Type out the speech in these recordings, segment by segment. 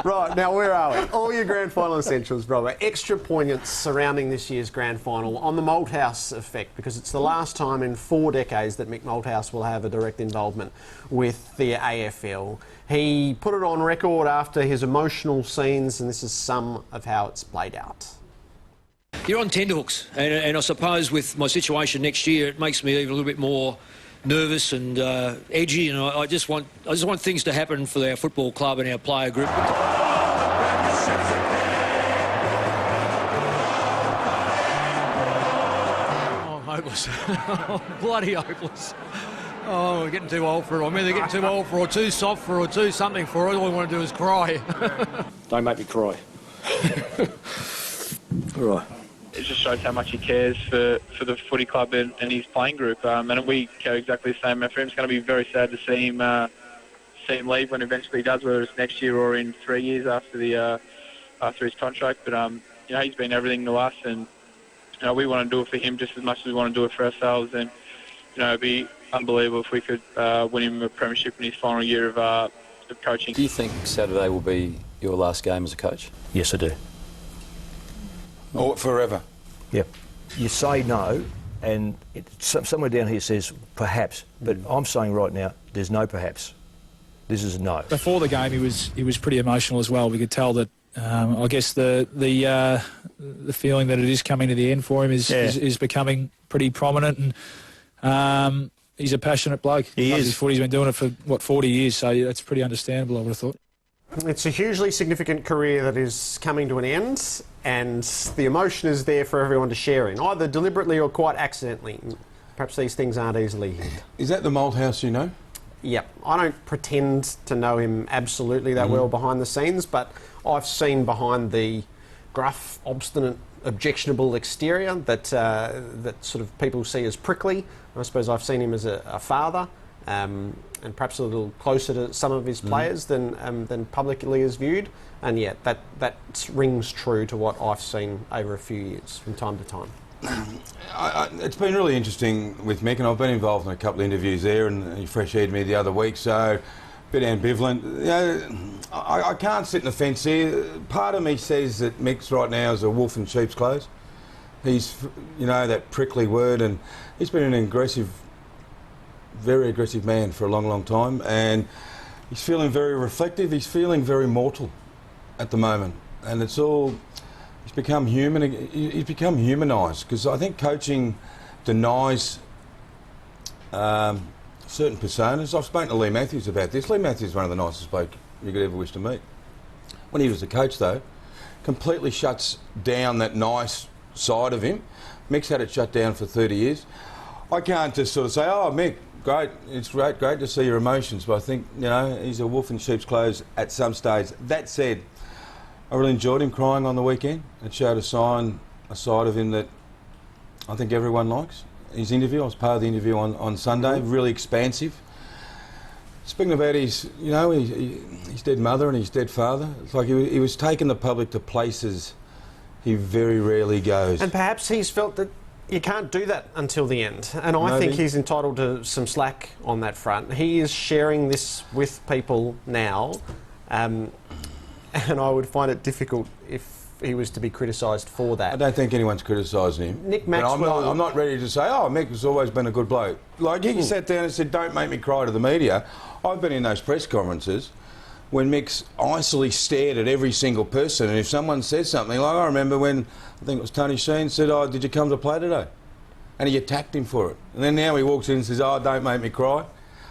Right, now where are we? All your grand final essentials, brother. Extra poignance surrounding this year's grand final on the Malthouse effect, because it's the last time in 4 decades that Mick Malthouse will have a direct involvement with the AFL. He put it on record after his emotional scenes, and this is some of how it's played out. You're on tenterhooks, and I suppose with my situation next year, it makes me even a little bit more nervous and edgy, and I just want things to happen for our football club and our player group. Oh, hopeless. Bloody hopeless. Oh, we're getting too old for it. I'm either getting too old for it, or too soft for it, or too something for it. All I want to do is cry. Don't make me cry. All right. It just shows how much he cares for the footy club and his playing group. And we go exactly the same. For him, it's going to be very sad to see him leave when eventually he does, whether it's next year or in 3 years after his contract. But you know, he's been everything to us, and you know, we want to do it for him just as much as we want to do it for ourselves. And you know, it'd be unbelievable if we could win him a premiership in his final year of coaching. Do you think Saturday will be your last game as a coach? Yes, I do. Or forever? Yep. You say no, and somewhere down here says perhaps, but I'm saying right now there's no perhaps. This is a no. Before the game, he was pretty emotional as well. We could tell that. I guess the feeling that it is coming to the end for him is becoming pretty prominent, and he's a passionate bloke. He is. His footy. He's been doing it for 40 years, so that's pretty understandable, I would have thought. It's a hugely significant career that is coming to an end, and the emotion is there for everyone to share in, either deliberately or quite accidentally. Perhaps these things aren't easily hid. Is that the Malthouse you know? Yep. I don't pretend to know him absolutely that well behind the scenes, but I've seen behind the gruff, obstinate, objectionable exterior that sort of people see as prickly. I suppose I've seen him as a father, and perhaps a little closer to some of his players than publicly is viewed. And yet that rings true to what I've seen over a few years from time to time. It's been really interesting with Mick, and I've been involved in a couple of interviews there, and he fresh-aired me the other week, so a bit ambivalent. You know, I can't sit in the fence here. Part of me says that Mick's right now is a wolf in sheep's clothes. He's, you know, that prickly word, and he's been an aggressive, very aggressive man for a long, long time, and he's feeling very reflective. He's feeling very mortal at the moment, and it's all. He's become human. He's become humanised, because I think coaching denies certain personas. I've spoken to Lee Matthews about this. Lee Matthews is one of the nicest bloke you could ever wish to meet. When he was a coach, though, completely shuts down that nice side of him. Mick's had it shut down for 30 years. I can't just sort of say, oh, Mick, great, it's great to see your emotions, but I think, you know, he's a wolf in sheep's clothes at some stage. That said, I really enjoyed him crying on the weekend. It showed a side of him that I think everyone likes. His interview, I was part of the interview on Sunday, really expansive. Speaking about his, you know, his dead mother and his dead father, it's like he was taking the public to places he very rarely goes. And perhaps he's felt that you can't do that until the end. And I think he's entitled to some slack on that front. He is sharing this with people now. And I would find it difficult if he was to be criticised for that. I don't think anyone's criticising him. Nick Maxwell... I'm not ready to say, oh, Mick has always been a good bloke. Like, he sat down and said, don't make me cry to the media. I've been in those press conferences when Mick's icily stared at every single person, and if someone says something, like I remember when, I think it was Tony Sheen, said, oh, did you come to play today? And he attacked him for it. And then now he walks in and says, oh, don't make me cry.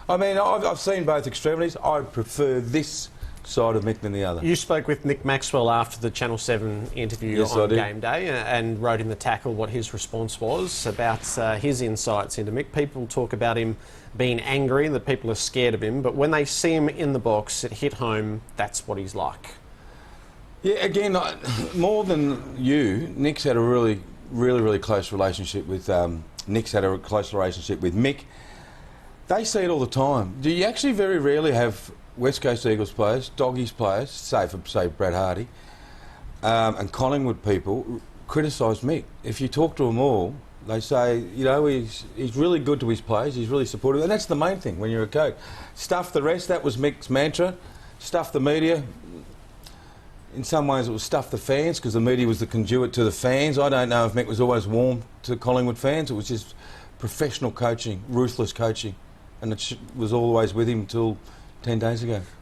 I mean, I've seen both extremities. I prefer this side of Mick than the other. You spoke with Mick Maxwell after the Channel 7 interview on game day and wrote in the tackle what his response was about his insights into Mick. People talk about him being angry, that people are scared of him, but when they see him in the box, it hit home, that's what he's like. Yeah, again, more than you, Nick's had a really close relationship with Mick. They see it all the time. Do you actually very rarely have West Coast Eagles players, Doggies players, say Brad Hardy, and Collingwood people criticise Mick? If you talk to them all, they say, you know, he's really good to his players, he's really supportive, and that's the main thing when you're a coach. Stuff the rest, that was Mick's mantra. Stuff the media, in some ways it was stuff the fans because the media was the conduit to the fans. I don't know if Mick was always warm to Collingwood fans. It was just professional coaching, ruthless coaching, and it was always with him until 10 days ago.